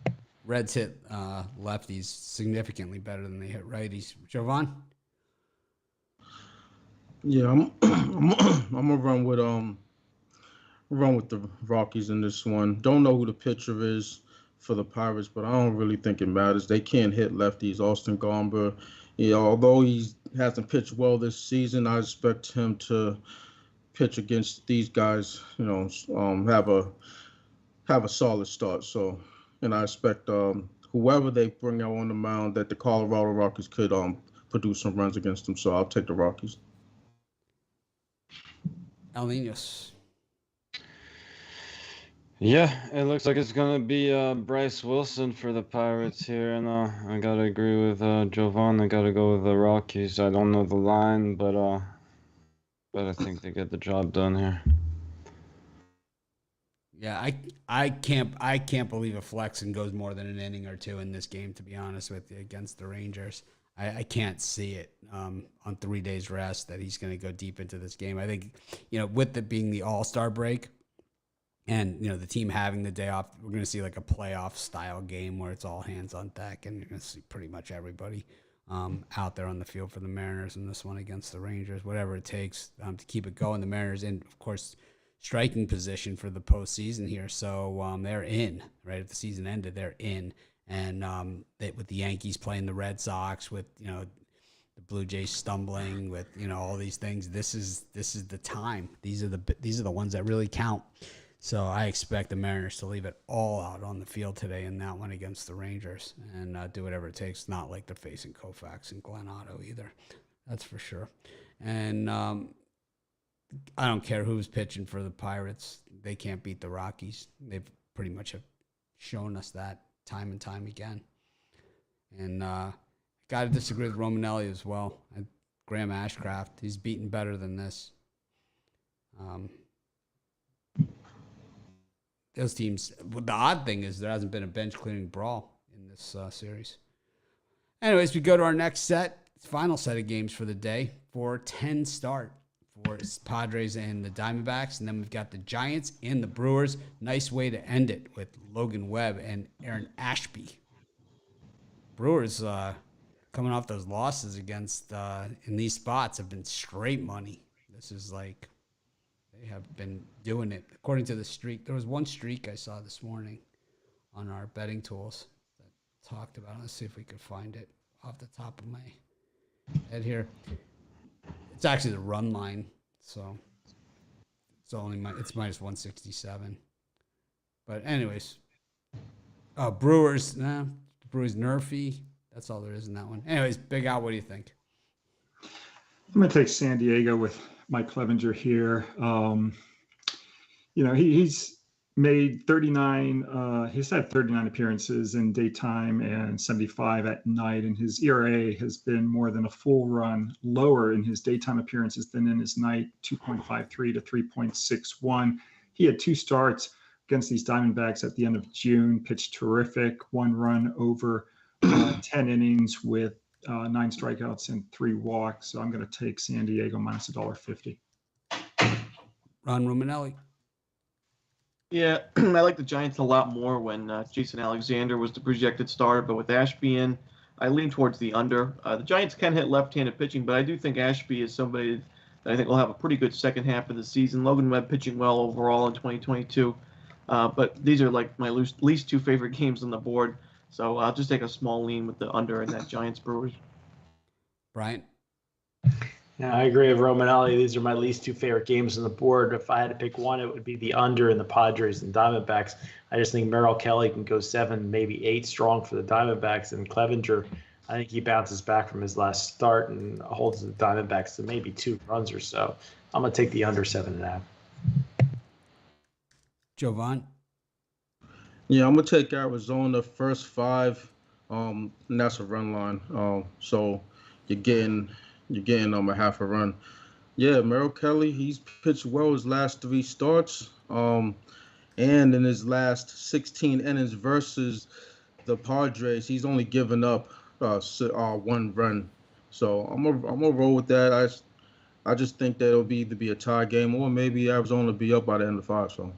Reds hit lefties significantly better than they hit righties. Jovan? Yeah, I'm gonna run with the Rockies in this one. Don't know who the pitcher is for the Pirates, but I don't really think it matters. They can't hit lefties. Austin Gomber, although he hasn't pitched well this season, I expect him to pitch against these guys. Have a solid start. So, and I expect whoever they bring out on the mound that the Colorado Rockies could produce some runs against them. So I'll take the Rockies. El Niños. Yeah, it looks like it's going to be Bryce Wilson for the Pirates here. And I got to agree with Jovan. I got to go with the Rockies. I don't know the line, but I think they get the job done here. Yeah, I can't believe a Flexen goes more than an inning or 2 in this game, to be honest with you, against the Rangers. I can't see it on 3 days rest that he's going to go deep into this game. I think, with it being the All-Star break and, the team having the day off, we're going to see like a playoff style game where it's all hands on deck and you're going to see pretty much everybody out there on the field for the Mariners in this one against the Rangers, whatever it takes to keep it going. The Mariners in, of course, striking position for the postseason here. So they're in, right? If the season ended, they're in. And with the Yankees playing the Red Sox, with the Blue Jays stumbling, with all these things, this is the time. These are the ones that really count. So I expect the Mariners to leave it all out on the field today in that one against the Rangers and do whatever it takes. Not like they're facing Koufax and Glenn Otto either. That's for sure. And I don't care who's pitching for the Pirates. They can't beat the Rockies. They've pretty much have shown us that time and time again. And got to disagree with Romanelli as well. And Graham Ashcraft, he's beaten better than this. Those teams, well, the odd thing is there hasn't been a bench clearing brawl in this series. Anyways, we go to our next set, final set of games for the day for 10 start for Padres and the Diamondbacks. And then we've got the Giants and the Brewers. Nice way to end it with Logan Webb and Aaron Ashby. Brewers coming off those losses against in these spots have been straight money. This is like they have been doing it according to the streak. There was one streak I saw this morning on our betting tools that talked about it. Let's see if we could find it off the top of my head here. It's actually the run line, so it's it's minus 167. But anyways, Brewers nerfy. That's all there is in that one. Anyways, Big Al, what do you think? I'm going to take San Diego with Mike Clevenger here. He's made 39. He's had 39 appearances in daytime and 75 at night, and his ERA has been more than a full run lower in his daytime appearances than in his night, 2.53 to 3.61. He had 2 starts against these Diamondbacks at the end of June, pitched terrific, 1 run over 10 innings with 9 strikeouts and 3 walks. So I'm going to take San Diego minus $1.50. Ron Romanelli. Yeah, I like the Giants a lot more when Jason Alexander was the projected starter, but with Ashby in, I lean towards the under. The Giants can hit left-handed pitching, but I do think Ashby is somebody that I think will have a pretty good second half of the season. Logan Webb pitching well overall in 2022, but these are like my least 2 favorite games on the board, so I'll just take a small lean with the under in that Giants-Brewers. Brian? Yeah, I agree with Romanelli. These are my least 2 favorite games on the board. If I had to pick one, it would be the under in the Padres and Diamondbacks. I just think Merrill Kelly can go 7, maybe 8 strong for the Diamondbacks, and Clevenger, I think he bounces back from his last start and holds the Diamondbacks to maybe 2 runs or so. I'm going to take the under 7.5. Jovan? Yeah, I'm gonna take Arizona first 5, and that's a run line. So you're getting a half a run. Yeah, Merrill Kelly, he's pitched well his last 3 starts, and in his last 16 innings versus the Padres, he's only given up 1 run. So I'm gonna roll with that. I just think that it'll either be a tie game or maybe Arizona will be up by the end of 5. So.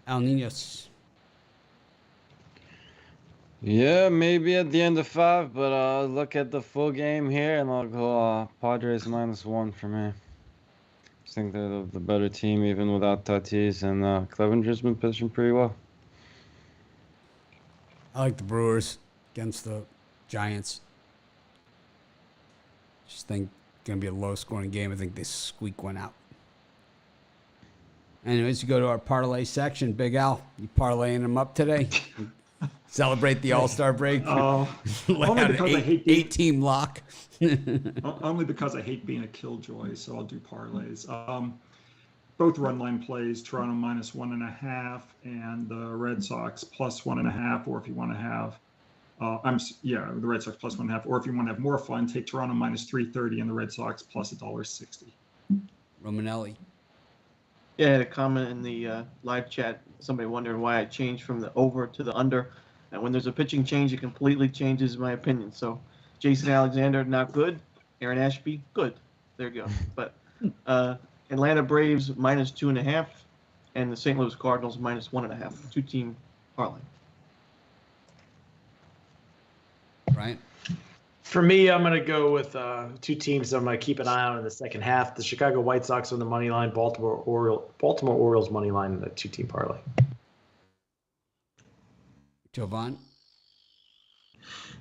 Al Ninos. Yeah, maybe at the end of 5, but I'll look at the full game here and I'll go Padres -1 for me. I think they're the better team even without Tatis, and Clevenger's been pitching pretty well. I like the Brewers against the Giants. Just think it's going to be a low-scoring game. I think they squeak one out. Anyways, you go to our parlay section. Big Al, you parlaying them up today? Celebrate the All-Star break. Only because I hate being 8-team lock. only because I hate being a killjoy, so I'll do parlays. Both run line plays: Toronto -1.5 and the Red Sox +1.5. Or if you want to have, the Red Sox +1.5. Or if you want to have more fun, take Toronto -330 and the Red Sox +$1.60. Romanelli. Yeah, I had a comment in the live chat. Somebody wondered why I changed from the over to the under. And when there's a pitching change, it completely changes my opinion. So Jason Alexander, not good. Aaron Ashby, good. There you go. But Atlanta Braves -2.5 and the St. Louis Cardinals -1.5. 2-team parlay. Right. For me, I'm going to go with 2 teams I'm going to keep an eye on in the second half. The Chicago White Sox on the money line, Baltimore Orioles money line in the 2-team parlay. Jovan?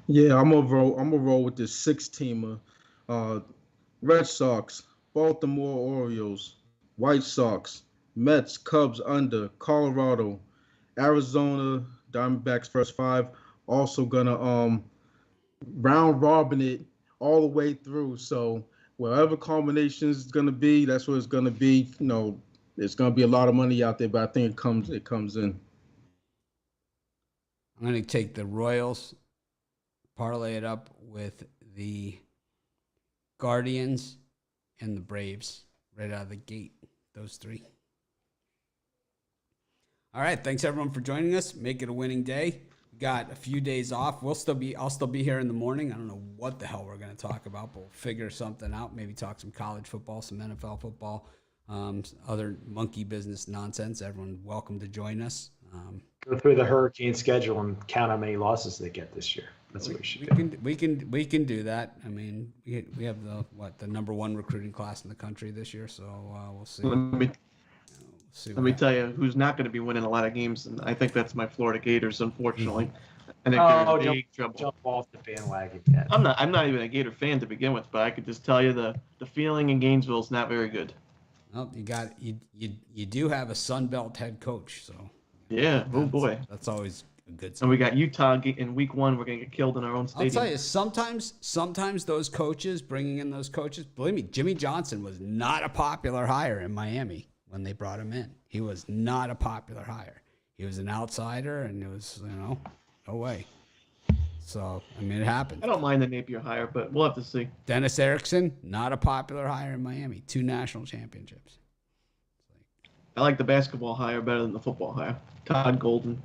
Yeah, I'm gonna roll with this 6-teamer. Red Sox, Baltimore Orioles, White Sox, Mets, Cubs under, Colorado, Arizona, Diamondbacks first 5. Also gonna round robin it all the way through. So whatever combination is going to be, that's what it's going to be. You know, it's going to be a lot of money out there, but I think it comes in. I'm going to take the Royals, parlay it up with the Guardians and the Braves right out of the gate. Those three. All right. Thanks everyone for joining us. Make it a winning day. We got a few days off. I'll still be here in the morning. I don't know what the hell we're going to talk about, but we'll figure something out. Maybe talk some college football, some NFL football, other monkey business nonsense. Everyone welcome to join us. Go through the Hurricane schedule and count how many losses they get this year. That's what we should do. We can do that. I mean, we have the number 1 recruiting class in the country this year, so we'll see. Let me tell you who's not going to be winning a lot of games, and I think that's my Florida Gators. Unfortunately, I think they're in big trouble. Jump off the bandwagon yet. I'm not even a Gator fan to begin with, but I could just tell you the feeling in Gainesville is not very good. Well, you do have a Sun Belt head coach, so yeah. Oh boy, that's always a good sign. And we got Utah in week 1. We're going to get killed in our own stadium. I'll tell you, sometimes those coaches, bringing in those coaches, believe me, Jimmy Johnson was not a popular hire in Miami when they brought him in. He was not a popular hire. He was an outsider, and it was, no way. So, I mean, it happened. I don't mind the Napier hire, but we'll have to see. Dennis Erickson, not a popular hire in Miami. 2 national championships. I like the basketball hire better than the football hire. Todd Golden.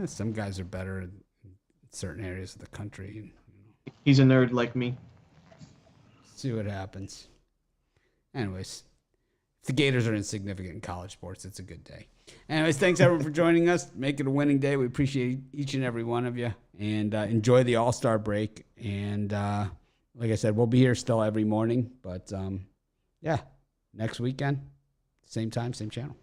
Some guys are better in certain areas of the country. He's a nerd like me. See what happens. Anyways, if the Gators are insignificant in college sports, it's a good day. Anyways, thanks everyone for joining us. Make it a winning day. We appreciate each and every one of you. And enjoy the All-Star break. And like I said, we'll be here still every morning. But, yeah, next weekend, same time, same channel.